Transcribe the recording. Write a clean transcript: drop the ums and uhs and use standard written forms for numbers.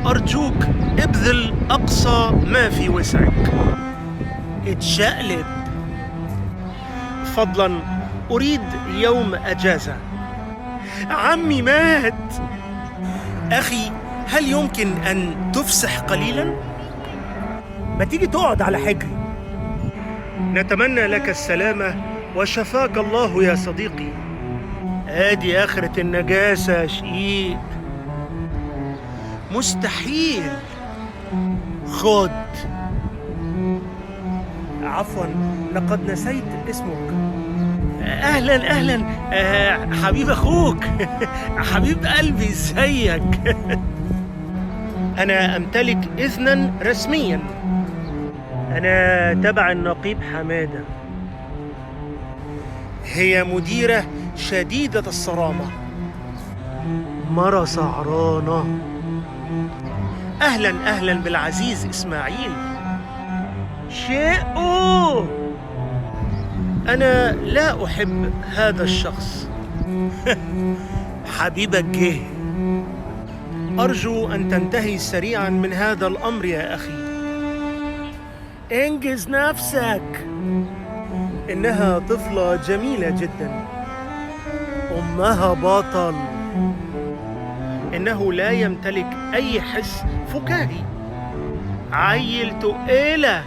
أرجوك ابذل أقصى ما في وسعك. اتشقلب. فضلا أريد يوم أجازة. عمي مات. أخي، هل يمكن أن تفسح قليلا؟ ما تيجي تقعد على حجري. نتمنى لك السلامة وشفاك الله يا صديقي. ادي آخرة النجاسة يا شقيق. مستحيل. خد. عفوا، لقد نسيت اسمك. اهلا اهلا. حبيب اخوك. حبيب قلبي، ازيك؟ انا امتلك اذنا رسميا. انا تبع النقيب حمادة. هي مديرة شديدة الصرامة، مرة سعرانة. اهلا اهلا بالعزيز اسماعيل. شيء. أنا لا أحب هذا الشخص. حبيبك جه. أرجو أن تنتهي سريعا من هذا الأمر يا أخي. انجز نفسك. إنها طفلة جميلة جدا. أمها بطل. إنه لا يمتلك أي حس فكاهي. عيل تقيلة.